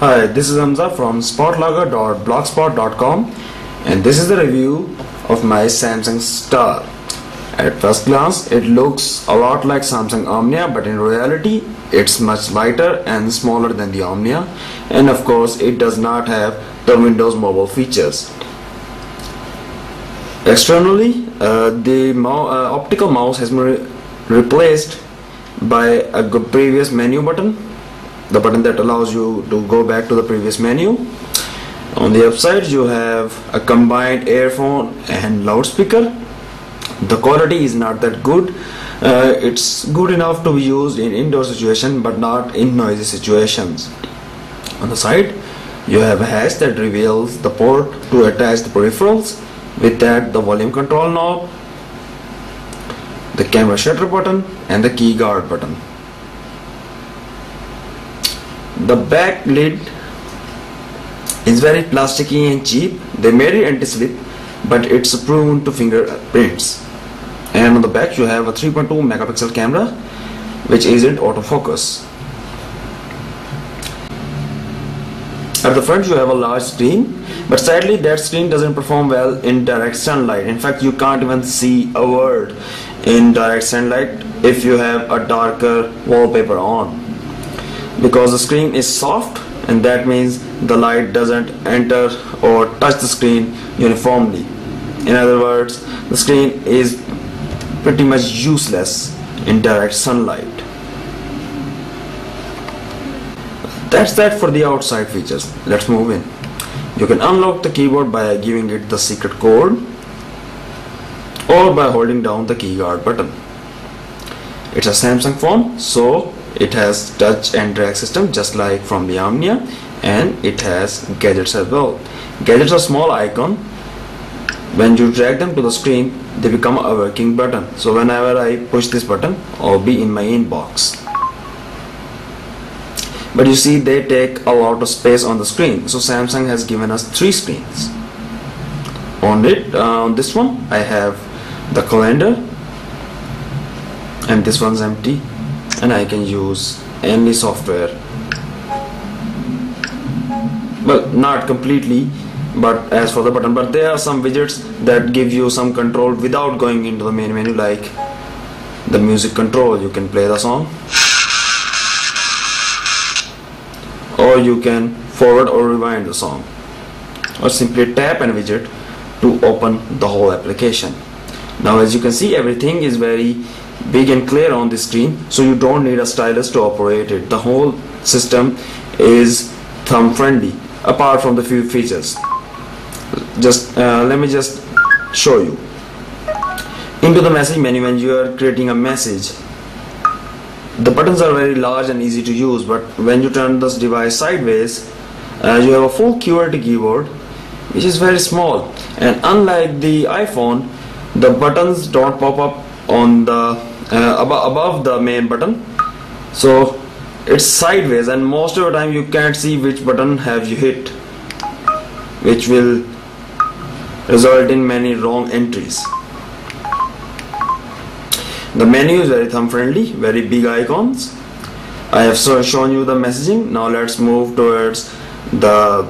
Hi, this is Hamza from spotlogger.blogspot.com, and this is the review of my Samsung Star. At first glance, it looks a lot like Samsung Omnia, but in reality, it's much lighter and smaller than the Omnia, and of course, it does not have the Windows Mobile features. Externally, the optical mouse has been replaced by a previous menu button, the button that allows you to go back to the previous menu. On the upside, you have a combined earphone and loudspeaker. The quality is not that good. It's good enough to be used in indoor situations, but not in noisy situations. On the side, you have a hatch that reveals the port to attach the peripherals. With that, the volume control knob, the camera shutter button, and the key guard button. The back lid is very plasticky and cheap. They made it anti-slip, but it's prone to fingerprints. And on the back you have a 3.2 megapixel camera, which isn't autofocus. At the front you have a large screen, but sadly that screen doesn't perform well in direct sunlight. In fact, you can't even see a word in direct sunlight if you have a darker wallpaper on, because the screen is soft, and that means the light doesn't enter or touch the screen uniformly. In other words, the screen is pretty much useless in direct sunlight. That's that for the outside features. Let's move in. You can unlock the keyboard by giving it the secret code or by holding down the keyguard button. It's a Samsung phone, so it has touch and drag system just like from the Omnia, and it has gadgets as well. Gadgets are small icon. When you drag them to the screen, they become a working button. So whenever I push this button, I'll be in my inbox. But you see, they take a lot of space on the screen. So Samsung has given us 3 screens. On this one, I have the calendar, and this one's empty, and I can use any software. Well, not completely, but as for the button, but there are some widgets that give you some control without going into the main menu, like the music control. You can play the song, or you can forward or rewind the song, or simply tap an widget to open the whole application. Now, as you can see, everything is very big and clear on the screen, so you don't need a stylus to operate it. The whole system is thumb friendly, apart from the few features. Let me just show you. Into the message menu, when you are creating a message, the buttons are very large and easy to use, but when you turn this device sideways, you have a full QWERTY keyboard, which is very small. And unlike the iPhone, the buttons don't pop up on the above the main button, so it's sideways, and most of the time you can't see which button have you hit, which will result in many wrong entries. The menu is very thumb friendly, very big icons. I have shown you the messaging. Now let's move towards the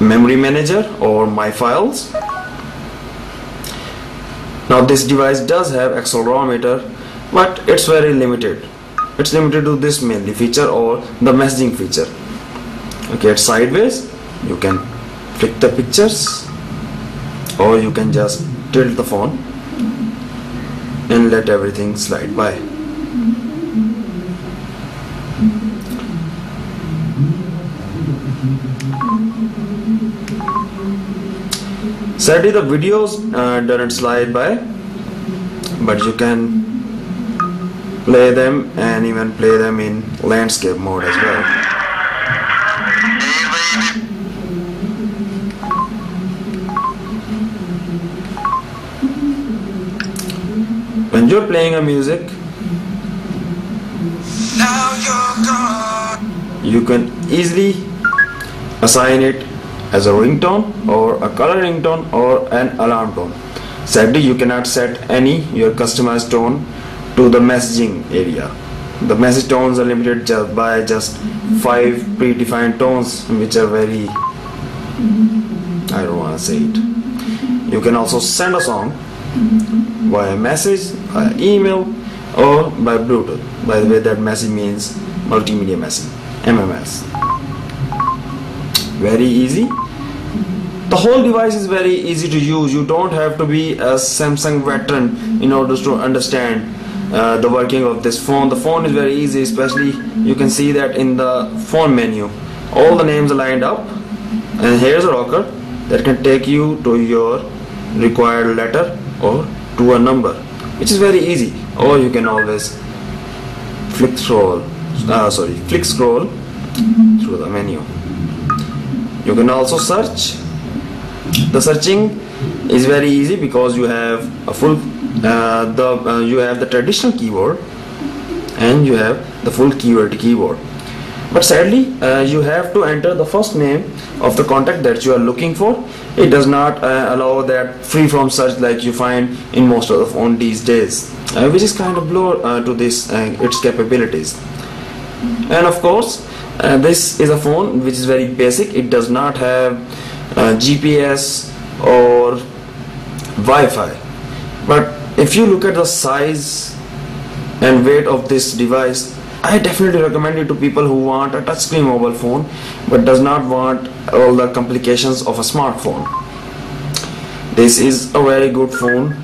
memory manager or my files. Now this device does have accelerometer, but it's very limited. It's limited to this mainly feature or the messaging feature. Okay, it's sideways. You can flick the pictures, or you can just tilt the phone and let everything slide by. Sadly, the videos don't slide by, but you can play them and even play them in landscape mode as well. When you're playing a music, you can easily assign it as a ringtone or a color ringtone or an alarm tone. Sadly, you cannot set any your customized tone to the messaging area. The message tones are limited by just 5 predefined tones, which are very, I don't want to say it. You can also send a song via message, via email, or by Bluetooth. By the way, that message means multimedia message, MMS. Very easy. The whole device is very easy to use. You don't have to be a Samsung veteran in order to understand the working of this phone. The phone is very easy, especially you can see that in the phone menu all the names are lined up, and here's a rocker that can take you to your required letter or to a number, which is very easy. Or you can always flick scroll through the menu. You can also search. The searching is very easy because you have a full you have the traditional keyboard and you have the full QWERTY keyboard. But sadly, you have to enter the first name of the contact that you are looking for. It does not allow that free-form search like you find in most of the phone these days, which is kind of blow to this its capabilities. And of course, this is a phone which is very basic. It does not have GPS or Wi-Fi. But if you look at the size and weight of this device, I definitely recommend it to people who want a touchscreen mobile phone but does not want all the complications of a smartphone. This is a very good phone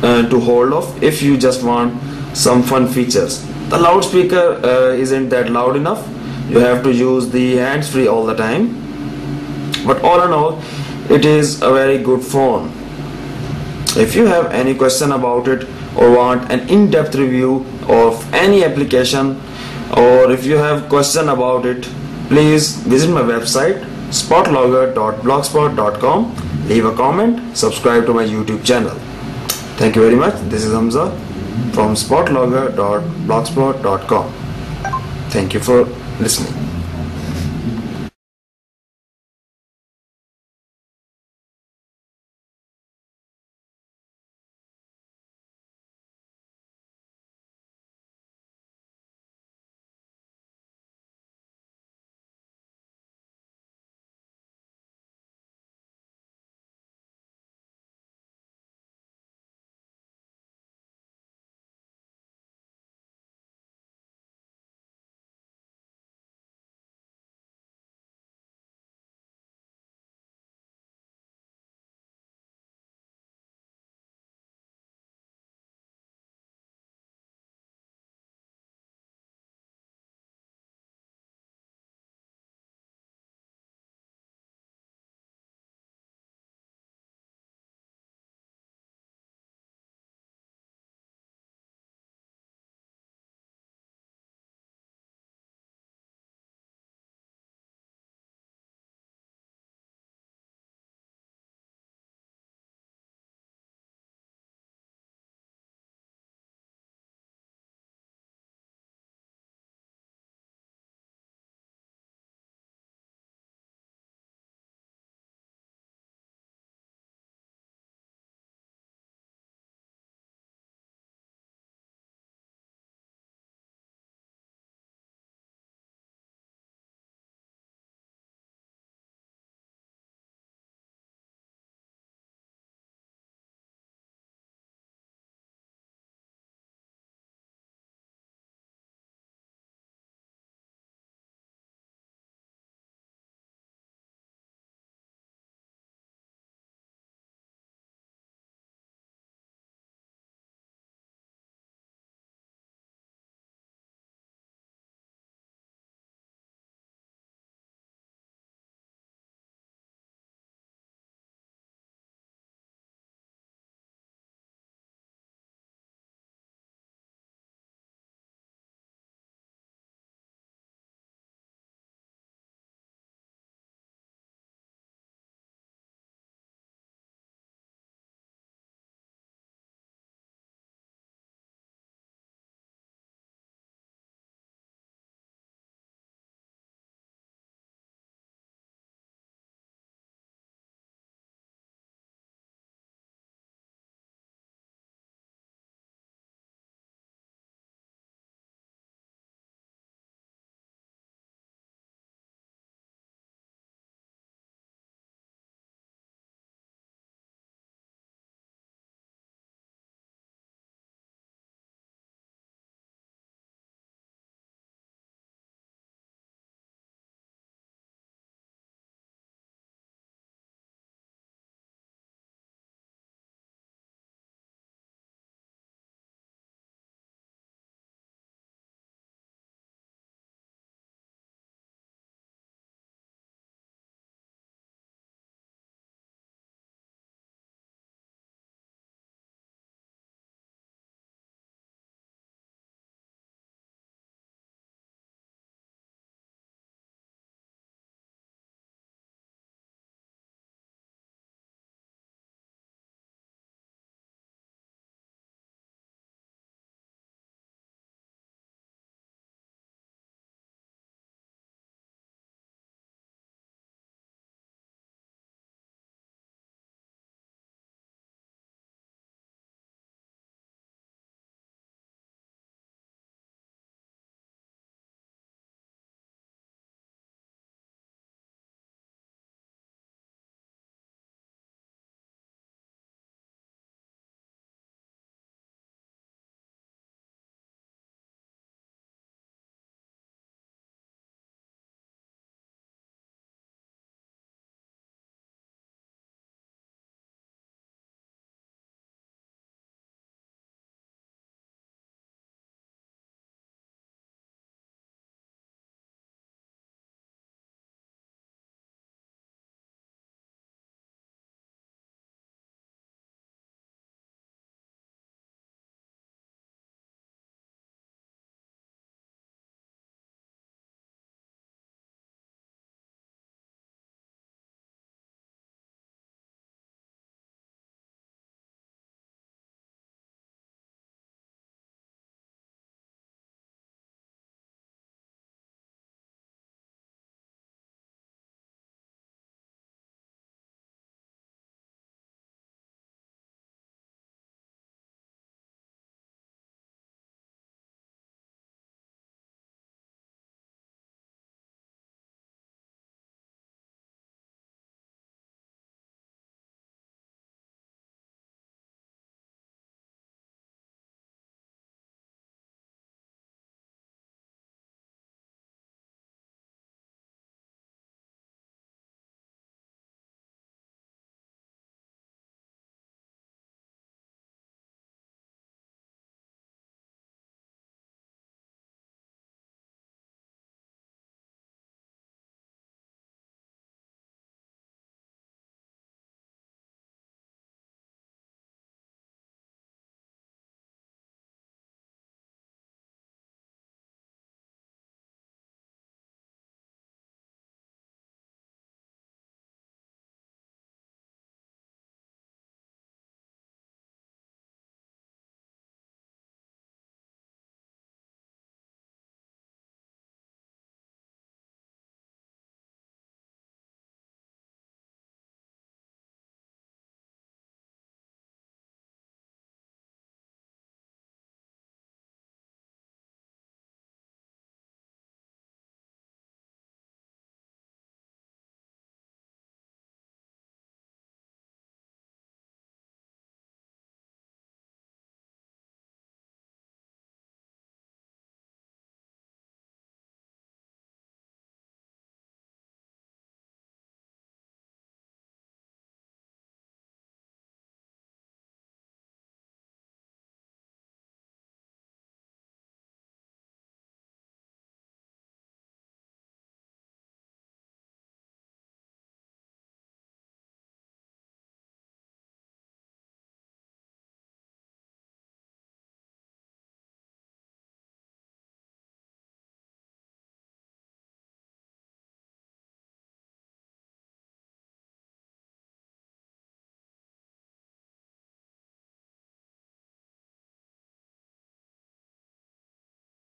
to hold off if you just want some fun features. The loudspeaker isn't that loud enough. You have to use the hands-free all the time. But all in all, it is a very good phone. If you have any question about it or want an in-depth review of any application, or if you have question about it, please visit my website spotlogger.blogspot.com, leave a comment, subscribe to my YouTube channel. Thank you very much. This is Hamza from spotlogger.blogspot.com. Thank you for listening.